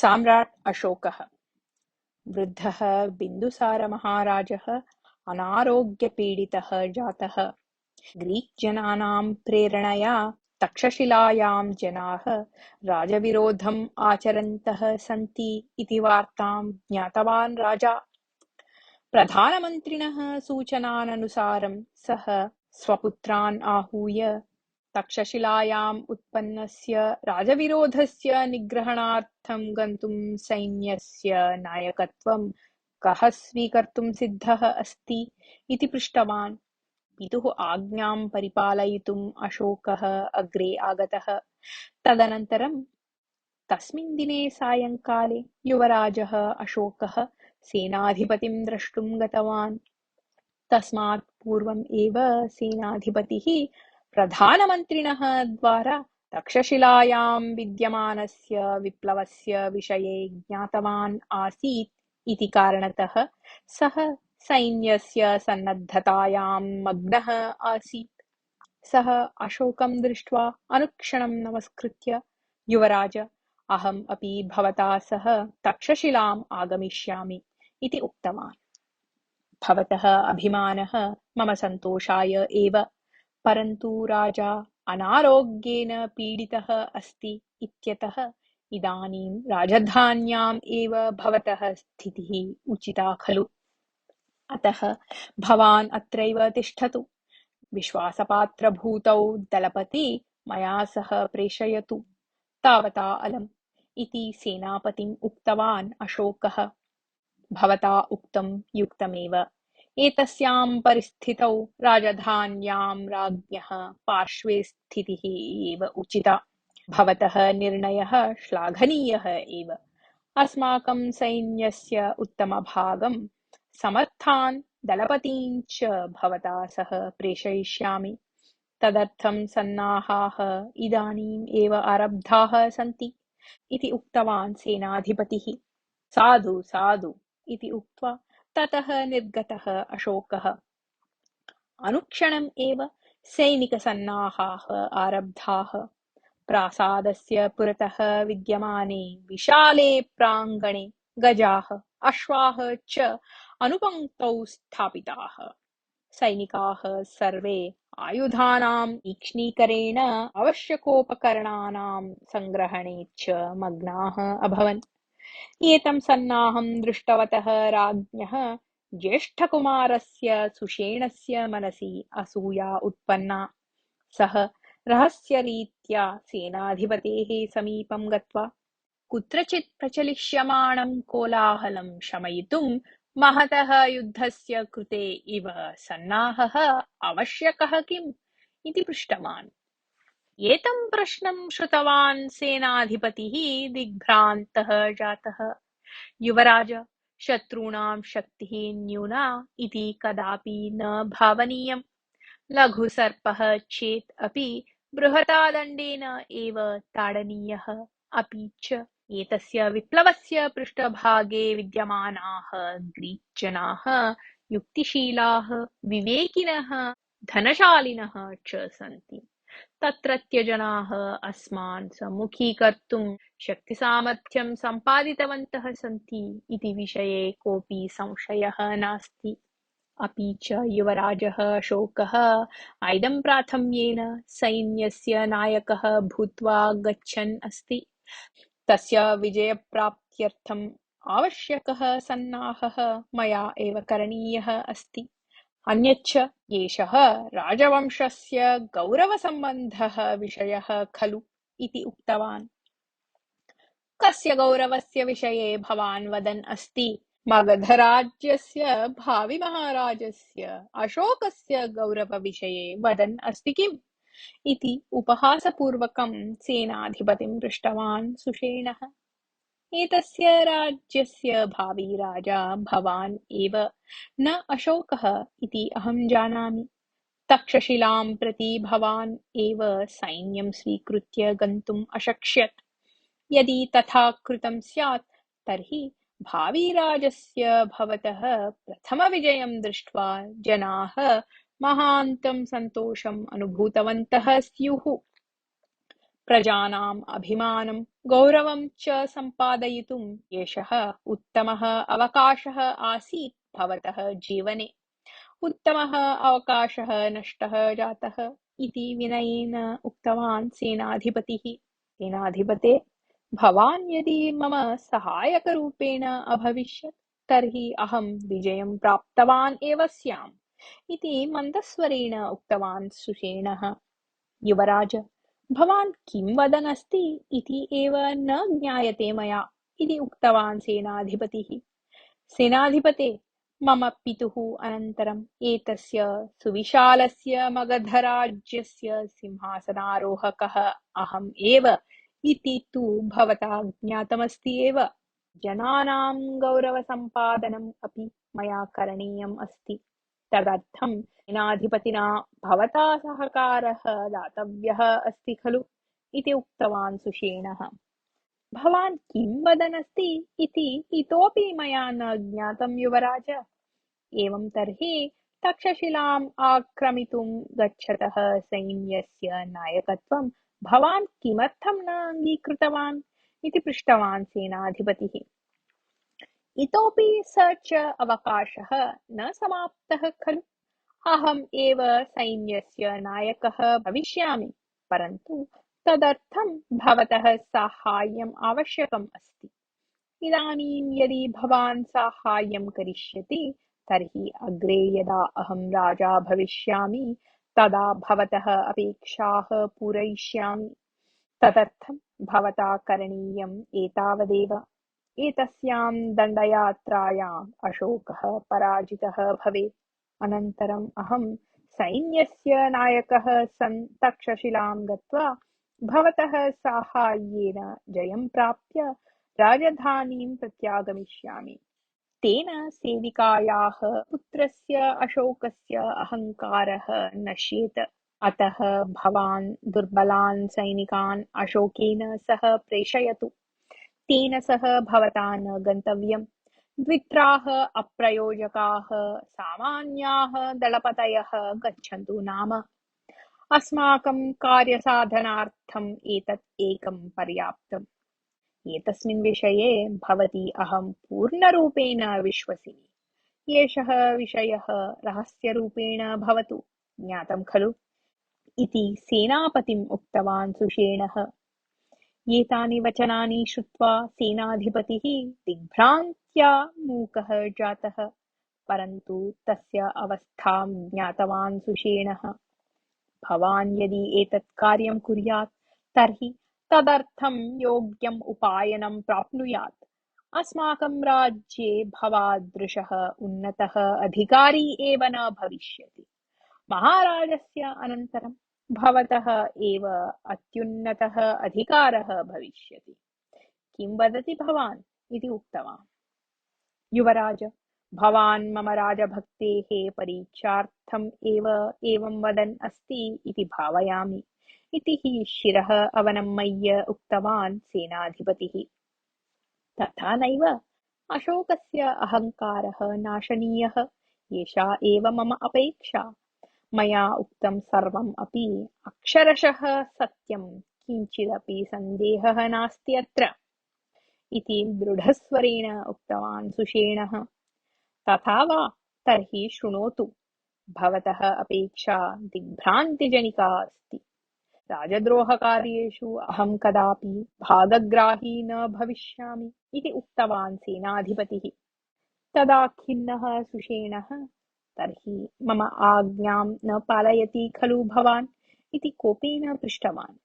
साम्राट् अशोकः वृद्धः बिन्दुसारमहाराजः अनारोग्यपीडितः जातः। ग्रीक्जनानां प्रेरणया तक्षशिलायां जनाः राजविरोधम् आचरन्तः सन्ति इति वार्तां ज्ञातवान् राजा। प्रधानमन्त्रिणः सूचनानुसारं सः स्वपुत्रान् आहूय तक्षशिलायाम् उत्पन्नस्य राजविरोधस्य निग्रहणार्थं गन्तुं सैन्यस्य नायकत्वं कः स्वीकर्तुं सिद्धः अस्ति इति पृष्टवान्। पितुः आज्ञां परिपालयितुम् अशोकः अग्रे आगतः। तदनन्तरं तस्मिन् दिने सायंकाले युवराजः अशोकः सेनाधिपतिं द्रष्टुं गतवान्। तस्मात् पूर्वम् एव सेनाधिपतिः प्रधानमन्त्रिणः द्वारा तक्षशिलायां विद्यमानस्य विप्लवस्य विषये ज्ञातवान् आसीत् इति कारणतः सः सैन्यस्य सन्नद्धतायां मग्नः आसीत्। सः अशोकं दृष्ट्वा अनुक्षणं नमस्कृत्य, युवराज, अहम् अपि भवता सह तक्षशिलाम् आगमिष्यामि इति उक्तवान्। भवतः अभिमानः मम सन्तोषाय एव, परन्तु राजा अनारोग्येन पीडितः अस्ति इत्यतः इदानीं राजधान्याम् एव भवतः स्थितिः उचिता खलु। अतः भवान् अत्रैव तिष्ठतु। विश्वासपात्रभूतौ दलपति मया सह प्रेषयतु, तावता अलम् इति सेनापतिम् उक्तवान् अशोकः। भवता उक्तं युक्तमेव। एतस्यां परिस्थितौ राजधान्यां राज्ञः पार्श्वे स्थितिः एव उचिता। भवतः निर्णयः श्लाघनीयः एव। अस्माकं सैन्यस्य उत्तमभागं समर्थान् दलपतीन् च भवता सह प्रेषयिष्यामि। तदर्थं सन्नाहाः इदानीम् एव आरब्धाः सन्ति इति उक्तवान् सेनाधिपतिः। साधु साधु इति उक्त्वा ततः निर्गतः अशोकः। अनुक्षणम् एव सैनिकसन्नाहाः आरब्धाः। प्रासादस्य पुरतः विद्यमाने विशाले प्राङ्गणे गजाः, अश्वाः च अनुपङ्क्तौ स्थापिताः। सैनिकाः सर्वे आयुधानां तीक्ष्णीकरेण आवश्यकोपकरणानां सङ्ग्रहणे च मग्नाः अभवन्। एतं सन्नाहं दृष्टवतः राज्ञः ज्येष्ठकुमारस्य सुषेणस्य मनसि असूया उत्पन्ना। सः रहस्यरीत्या सेनाधिपतेः समीपं गत्वा कुत्रचित् प्रचलिष्यमाणं कोलाहलं शमयितुं महतः युद्धस्य कृते इव सन्नाहः आवश्यकः किम् इति पृष्टवान्। एतं प्रश्नं श्रुतवान् सेनाधिपतिः दिग्भ्रान्तः जातः। युवराज, शत्रूणां शक्तिः न्यूना इति कदापि न भावनीयम्। लघुसर्पः चेत् अपि बृहता दण्डेन एव ताडनीयः। अपि च एतस्य विप्लवस्य पृष्ठभागे विद्यमानाः ग्रीक्जनाः युक्तिशीलाः, विवेकिनः, धनशालिनः च सन्ति। तत्रत्यजनाः अस्मान् सम्मुखीकर्तुं शक्तिसामर्थ्यं सम्पादितवन्तः सन्ति इति विषये कोऽपि संशयः नास्ति। अपि च युवराजः अशोकः ऐदम्प्राथम्येन सैन्यस्य नायकः भूत्वा गच्छन् अस्ति। तस्य विजयप्राप्त्यर्थम् आवश्यकः सन्नाहः मया एव करणीयः अस्ति। अन्यच्च एषः राजवंशस्य गौरवसम्बन्धः विषयः खलु इति उक्तवान्। कस्य गौरवस्य विषये भवान् वदन् अस्ति? मगधराज्यस्य भावि महाराजस्य अशोकस्य गौरवविषये वदन् अस्ति किम् इति उपहासपूर्वकं सेनाधिपतिं पृष्टवान् सुषेणः। एतस्य राज्यस्य भावी राजा भवान् एव, न अशोकः इति अहं जानामि। तक्षशिलां प्रति भवान् एव सैन्यं स्वीकृत्य गन्तुम् अशक्ष्यत्। यदि तथा कृतं स्यात् तर्हि भावीराजस्य भवतः प्रथमविजयं दृष्ट्वा जनाः महान्तं सन्तोषम् अनुभूतवन्तः स्युः। प्रजानाम् अभिमानं गौरवं च सम्पादयितुम् एषः उत्तमः अवकाशः आसीत् भवतः जीवने। उत्तमः अवकाशः नष्टः जातः इति विनयेन उक्तवान् सेनाधिपतिः। सेनाधिपते, भवान् यदि मम सहायकरूपेण अभविष्यत् तर्हि अहं विजयं प्राप्तवान् एव स्याम् इति मन्दस्वरेण उक्तवान् सुषेणः। युवराज, भवान् किं वदन् अस्ति इति एव न ज्ञायते मया इति उक्तवान् सेनाधिपतिः। सेनाधिपते, मम पितुः अनन्तरम् एतस्य सुविशालस्य मगधराज्यस्य सिंहासनारोहकः अहम् एव इति तु भवता ज्ञातमस्ति एव। जनानां गौरवसम्पादनम् अपि मया करणीयम् अस्ति। तदर्थं सेनाधिपतिना भवता सहकारः दातव्यः अस्ति खलु इति उक्तवान् सुषेणः। भवान् किं वदन् अस्ति इति इतोपि मया न ज्ञातं युवराज। एवं तर्हि तक्षशिलाम् आक्रमितुं गच्छतः सैन्यस्य नायकत्वं भवान् किमर्थं न अङ्गीकृतवान् इति पृष्टवान् सेनाधिपतिः। इतोपि स च अवकाशः न समाप्तः खलु। अहम् एव सैन्यस्य नायकः भविष्यामि, परन्तु तदर्थं भवतः साहाय्यम् आवश्यकम् अस्ति। इदानीं यदि भवान् साहाय्यं करिष्यति तर्हि अग्रे यदा अहं राजा भविष्यामि तदा भवतः अपेक्षाः पूरयिष्यामि। तदर्थं भवता करणीयम् एतावदेव। एतस्यां दण्डयात्रायाम् अशोकः पराजितः भवेत्। अनन्तरम् अहं सैन्यस्य नायकः सन् तक्षशिलां गत्वा भवतः साहाय्येन जयं प्राप्य राजधानीं प्रत्यागमिष्यामि। तेन सेविकायाः पुत्रस्य अशोकस्य अहङ्कारः नश्येत। अतः भवान् दुर्बलान् सैनिकान् अशोकेन सह प्रेषयतु। तेन सह भवता न गन्तव्यम्। द्वित्राः अप्रयोजकाः सामान्याः दलपतयः गच्छन्तु नाम। अस्माकं कार्यसाधनार्थम् एतत् एकं पर्याप्तम्। एतस्मिन् विषये भवती अहं पूर्णरूपेण विश्वसिमि। एषः विषयः रहस्यरूपेण भवतु, ज्ञातं खलु इति सेनापतिम् उक्तवान् सुषेणः। एतानि वचनानि श्रुत्वा सेनाधिपतिः दिग्भ्रान्त्या मूकः जातः, परन्तु तस्य अवस्थां ज्ञातवान् सुषेणः। भवान् यदि एतत् कार्यं कुर्यात् तर्हि तदर्थं योग्यम् उपायनं प्राप्नुयात्। अस्माकं राज्ये भवादृशः उन्नतः अधिकारी एव न भविष्यति। महाराजस्य अनन्तरं भवतः एव अत्युन्नतः अधिकारः भविष्यति। किं वदति भवान् इति उक्तवान्। युवराज, भवान् मम राजभक्तेः परीक्षार्थम् एव एवं वदन् अस्ति इति भावयामि इति हि शिरः अवनमय्य उक्तवान् सेनाधिपतिः। तथा नैव अशोकस्य अहङ्कारः नाशनीयः। एषा एव मम अपेक्षा। मया उक्तं सर्वम् अपि अक्षरशः सत्यं, किञ्चिदपि सन्देहः नास्ति अत्र इति दृढस्वरेण उक्तवान् सुषेणः। तथा वा, तर्हि शृणोतु। भवतः अपेक्षा दिग्भ्रान्तिजनिका अस्ति। राजद्रोहकार्येषु अहं कदापि भागग्राही न भविष्यामि इति उक्तवान् सेनाधिपतिः। तदा खिन्नः सुषेणः, तर्हि मम आज्ञां न पालयति खलु भवान् इति कोपेन पृष्टवान्।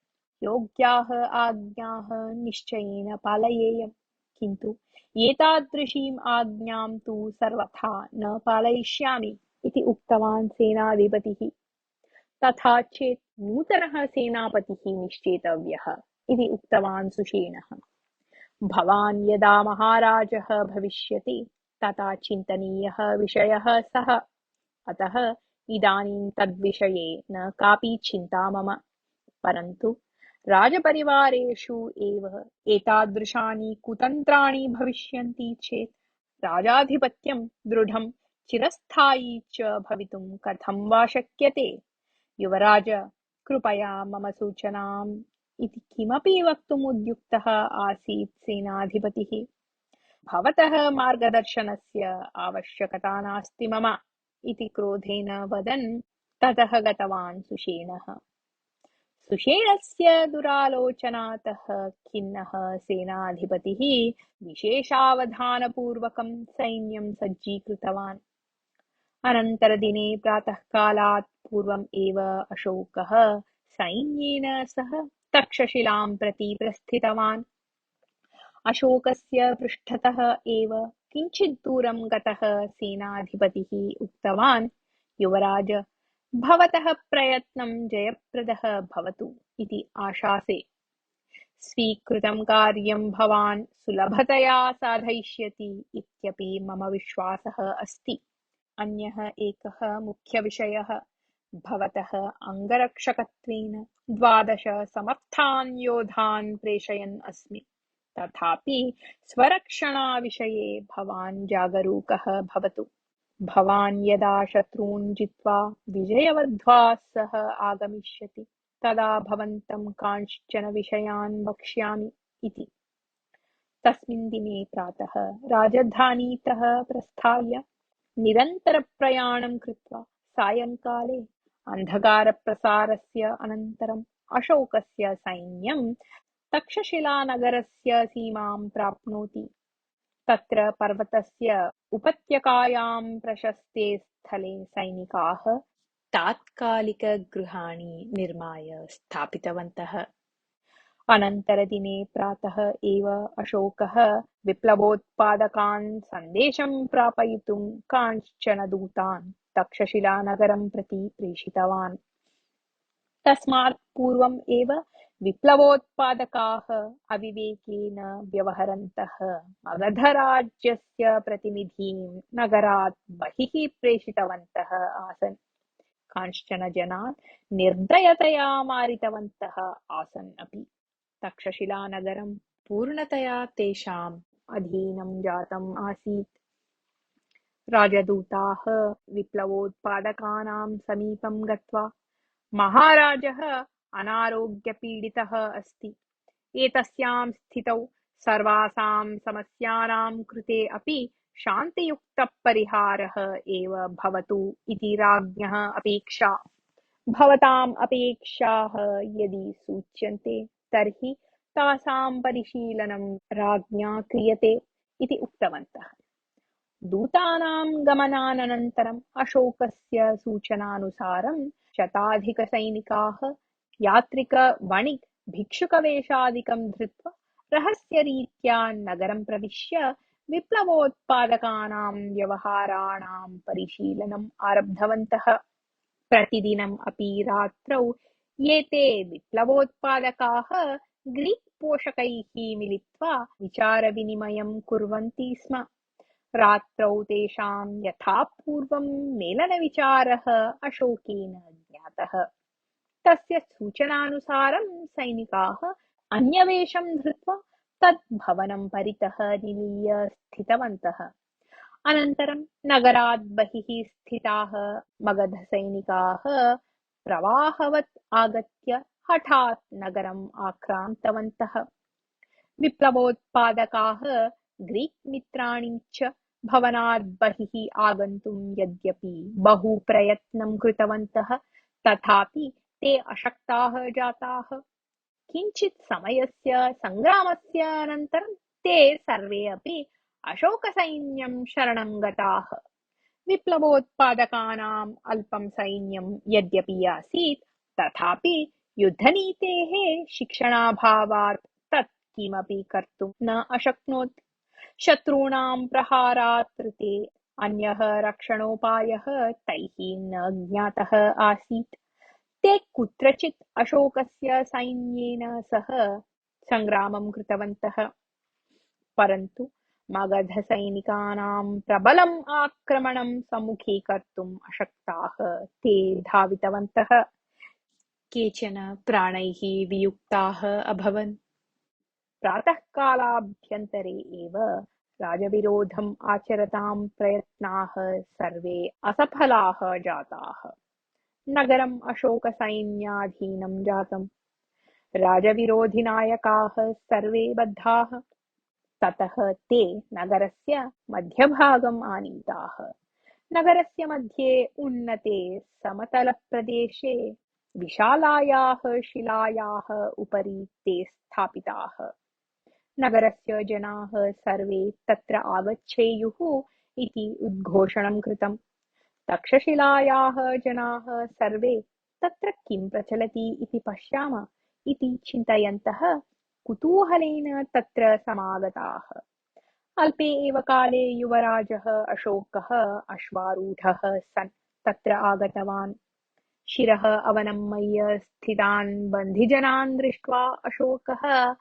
योग्याः आज्ञाः निश्चयेन पालयेयम्, किन्तु एतादृशीम् आज्ञां तु सर्वथा न पालयिष्यामि इति उक्तवान् सेनाधिपतिः। तथा चेत् नूतनः सेनापतिः निश्चेतव्यः इति उक्तवान् सुषेणः। भवान् यदा महाराजः भविष्यति तथा चिन्तनीयः विषयः सः। अतः इदानीं तद्विषये न कापि चिन्ता मम। परन्तु राजपरिवारेषु एव एतादृशानि कुतन्त्राणि भविष्यन्ति चेत् राजाधिपत्यं दृढं चिरस्थायी च भवितुं कथं वा शक्यते? युवराज, कृपया मम सूचनां इति किमपि वक्तुमुद्युक्तः आसीत् सेनाधिपतिः। भवतः मार्गदर्शनस्य आवश्यकता नास्ति मम इति क्रोधेन वदन् ततः गतवान् सुषेणः। सुषेणस्य दुरालोचनातः खिन्नः सेनाधिपतिः विशेषावधानपूर्वकं सैन्यं सज्जीकृतवान्। अनन्तरदिने प्रातःकालात् पूर्वम् एव अशोकः सैन्येन सह तक्षशिलां प्रति प्रस्थितवान्। अशोकस्य पृष्ठतः एव किञ्चित् दूरं गतः सेनाधिपतिः उक्तवान्, युवराज, भवतः प्रयत्नं जयप्रदः भवतु इति आशासे। स्वीकृतं कार्यं भवान् सुलभतया साधयिष्यति इत्यपि मम विश्वासः अस्ति। अन्यः एकः मुख्यविषयः, भवतः अङ्गरक्षकत्वेन 12 समर्थान् योधान् प्रेषयन् अस्मि। तथापि स्वरक्षणाविषये भवान् जागरूकः भवतु। भवान् यदा शत्रून् जित्वा विजयवध्वा सह आगमिष्यति तदा भवन्तं कांश्चन विषयान् वक्ष्यामि इति। तस्मिन् दिने प्रातः राजधानीतः प्रस्थाय निरन्तरप्रयाणं कृत्वा सायङ्काले अन्धकारप्रसारस्य अनन्तरम् अशोकस्य सैन्यं तक्षशिलानगरस्य सीमां प्राप्नोति। तत्र पर्वतस्य उपत्यकायां प्रशस्ते स्थले सैनिकाः तात्कालिकगृहाणि निर्माय स्थापितवन्तः। अनन्तरदिने प्रातः एव अशोकः विप्लवोत्पादकान् सन्देशं प्रापयितुं कांश्चन दूतान् तक्षशिलानगरं प्रति प्रेषितवान्। तस्मात् पूर्वम् एव विप्लवोत्पादकाः अविवेकेन व्यवहरन्तः मगधराज्यस्य प्रतिनिधीन् नगरात् बहिः प्रेषितवन्तः आसन्। कांश्चन जनान् निर्दयतया मारितवन्तः आसन् अपि। तक्षशिलानगरं पूर्णतया तेषाम् अधीनं जातम् आसीत्। राजदूताः विप्लवोत्पादकानां समीपं गत्वा, महाराजः अनारोग्यपीडितः अस्ति। एतस्यां स्थितौ सर्वासां समस्यानां कृते अपि शान्तियुक्तपरिहारः एव भवतु इति राज्ञः अपेक्षा। भवताम् अपेक्षाः यदि सूच्यन्ते तर्हि तासां परिशीलनं राज्ञा क्रियते इति उक्तवन्तः। दूतानां गमनानन्तरम् अशोकस्य सूचनानुसारं शताधिकसैनिकाः यात्रिकवणिक् भिक्षुकवेषादिकं धृत्वा रहस्यरीत्या नगरं प्रविश्य विप्लवोत्पादकानां व्यवहाराणां परिशीलनम् आरब्धवन्तः। प्रतिदिनम् अपि रात्रौ एते विप्लवोत्पादकाः ग्रीक् पोषकैः मिलित्वा विचारविनिमयं कुर्वन्ति स्म। रात्रौ तेषां यथापूर्वं मेलनविचारः अशोकेन ज्ञातः। तस्य सूचनानुसारं सैनिकाः अन्यवेषं धृत्वा तद् भवनं परितः निलीय स्थितवन्तः। अनन्तरं नगरात् बहिः स्थिताः मगधसैनिकाः प्रवाहवत् आगत्य हठात् नगरम् आक्रान्तवन्तः। विप्लवोत्पादकाः ग्रीक् मित्राणि च भवनात् बहिः आगन्तुं यद्यपि बहु प्रयत्नं कृतवन्तः तथापि ते अशक्ताः जाताः। किञ्चित् समयस्य सङ्ग्रामस्य अनन्तरं ते सर्वे अपि अशोकसैन्यं शरणं गताः। विप्लवोत्पादकानाम् अल्पं सैन्यं यद्यपि आसीत् तथापि युद्धनीतेः शिक्षणाभावात् तत् किमपि कर्तुं न अशक्नोत्। शत्रूणां प्रहारात् ते अन्यः रक्षणोपायः तैः न ज्ञातः आसीत्। ते कुत्रचित् अशोकस्य सैन्येन सह सङ्ग्रामं कृतवन्तः, परन्तु मगधसैनिकानां प्रबलम् आक्रमणं सम्मुखीकर्तुम् अशक्ताः ते धावितवन्तः। केचन प्राणैः वियुक्ताः अभवन्। प्रातःकालाभ्यन्तरे एव राजविरोधम् आचरतां प्रयत्नाः सर्वे असफलाः जाताः। नगरम् अशोकसैन्याधीनं जातम्। राजविरोधिनायकाः सर्वे बद्धाः। ततः ते नगरस्य मध्यभागम् आनीताः। नगरस्य मध्ये उन्नते समतलप्रदेशे विशालायाः शिलायाः उपरि ते स्थापिताः। नगरस्य जनाः सर्वे तत्र आगच्छेयुः इति उद्घोषणं कृतम्। तक्षशिलायाः जनाः सर्वे तत्र किं प्रचलति इति पश्याम इति चिन्तयन्तः कुतूहलेन तत्र समागताः। अल्पे एव काले युवराजः अशोकः अश्वारूढः सन् तत्र आगतवान्। शिरः अवनम्य स्थितान् बन्दिजनान् दृष्ट्वा अशोकः,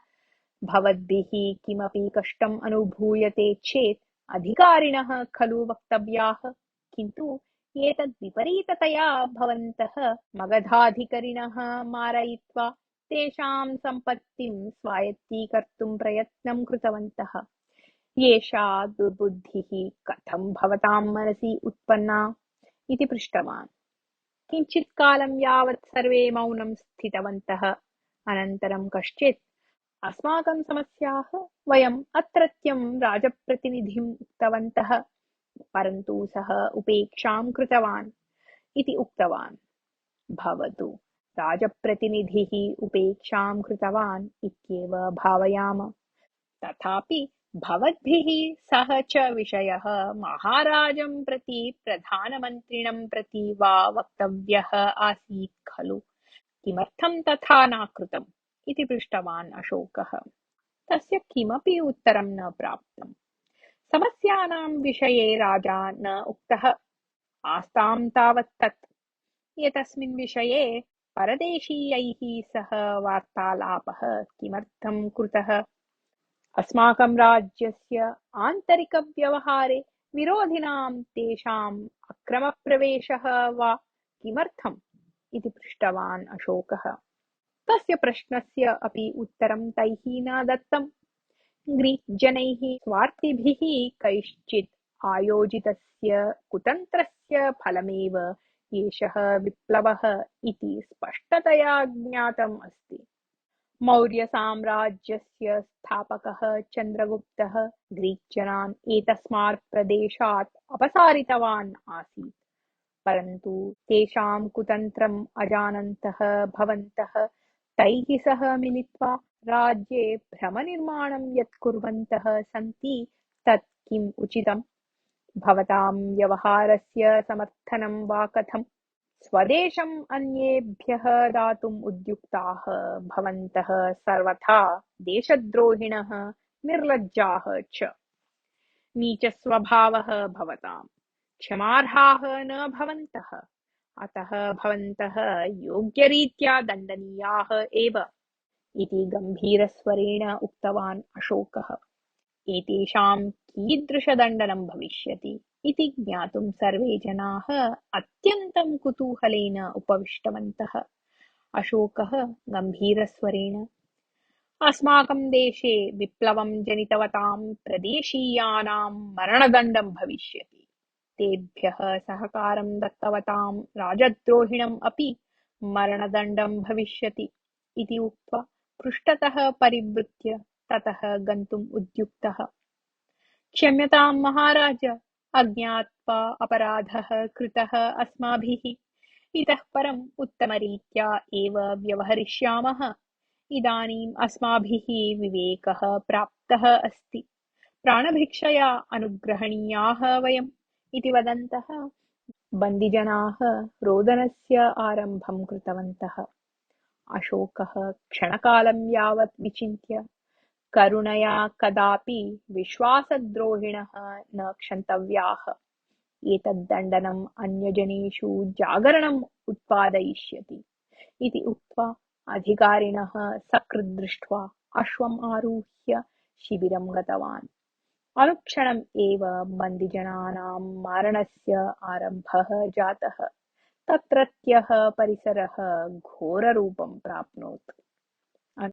भवद्भिः किमपि कष्टम् अनुभूयते चेत् अधिकारिणः खलु वक्तव्याः, किन्तु एतद् विपरीततया भवन्तः मगधाधिकारिणः मारयित्वा तेषां सम्पत्तिं स्वायत्तीकर्तुं प्रयत्नं कृतवन्तः। एषा दुर्बुद्धिः कथं भवतां मनसि उत्पन्ना इति पृष्टवान्। किञ्चित् कालं यावत् सर्वे मौनं स्थितवन्तः। अनन्तरं कश्चित्, अस्माकं समस्याः वयम् अत्रत्यं राजप्रतिनिधिम् उक्तवन्तः, परन्तु सः उपेक्षां कृतवान् इति उक्तवान्। भवतु, राजप्रतिनिधिः उपेक्षां कृतवान् इत्येव भावयाम। तथापि भवद्भिः सह च विषयः महाराजं प्रति प्रधानमन्त्रिणं प्रति वा वक्तव्यः आसीत् खलु, किमर्थं तथा न कृतम् इति पृष्टवान् अशोकः। तस्य किमपि उत्तरं न प्राप्तम्। समस्यानां विषये राजा न उक्तः आस्तां तावत् तत्। एतस्मिन् विषये परदेशीयैः सह वार्तालापः किमर्थं कृतः? अस्माकं राज्यस्य आन्तरिकव्यवहारे विरोधिनां तेषाम् अक्रमप्रवेशः वा किमर्थम् इति पृष्टवान् अशोकः। तस्य प्रश्नस्य अपि उत्तरं तैः न दत्तम्। ग्रीक् जनैः स्वार्थिभिः कैश्चित् आयोजितस्य कुतन्त्रस्य फलमेव एषः विप्लवः इति स्पष्टतया ज्ञातम् अस्ति। मौर्यसाम्राज्यस्य स्थापकः चन्द्रगुप्तः ग्रीक्जनान् एतस्मात् प्रदेशात् अपसारितवान् आसीत्, परन्तु तेषां कुतन्त्रम् अजानन्तः भवन्तः तैः सह मिलित्वा राज्ये भ्रमनिर्माणं यत् कुर्वन्तः सन्ति तत् किम् उचितम्? भवतां व्यवहारस्य समर्थनं वा कथम्? स्वदेशम् अन्येभ्यः दातुम् उद्युक्ताः भवन्तः सर्वथा देशद्रोहिणः, निर्लज्जाः च। नीचस्वभावः भवताम्, क्षमार्हाः न भवन्तः, अतः भवन्तः योग्यरीत्या दण्डनीयाः एव इति गम्भीरस्वरेण उक्तवान् अशोकः। एतेषां कीदृशदण्डनं भविष्यति इति ज्ञातुं सर्वे जनाः अत्यन्तं कुतूहलेन उपविष्टवन्तः। अशोकः गम्भीरस्वरेण, अस्माकं देशे विप्लवं जनितवतां प्रदेशीयानां मरणदण्डं भविष्यति। तेभ्यः सहकारं दत्तवतां राजद्रोहिणम् अपि मरणदण्डं भविष्यति इति उक्त्वा पृष्ठतः परिवृत्य ततः गन्तुम् उद्युक्तः। क्षम्यतां महाराज, अज्ञात्वा अपराधः कृतः अस्माभिः। इतः परम् उत्तमरीत्या एव व्यवहरिष्यामः। इदानीम् अस्माभिः विवेकः प्राप्तः अस्ति। प्राणभिक्षया अनुग्रहणीयाः वयम् इति वदन्तः बन्दिजनाः रोदनस्य आरम्भं कृतवन्तः। अशोकः क्षणकालं यावत् विचिन्त्य, करुणया कदापि विश्वासद्रोहिणः न क्षन्तव्याः, एतद्दण्डनम् अन्यजनेषु जागरणम् उत्पादयिष्यति इति उक्त्वा अधिकारिणः सकृद्दृष्ट्वा अश्वम् आरुह्य शिबिरं गतवान्। अनुक्षणम् एव बन्दिजनानां मारणस्य आरम्भः जातः। तत्रत्यः परिसरः घोररूपं प्राप्नोत्।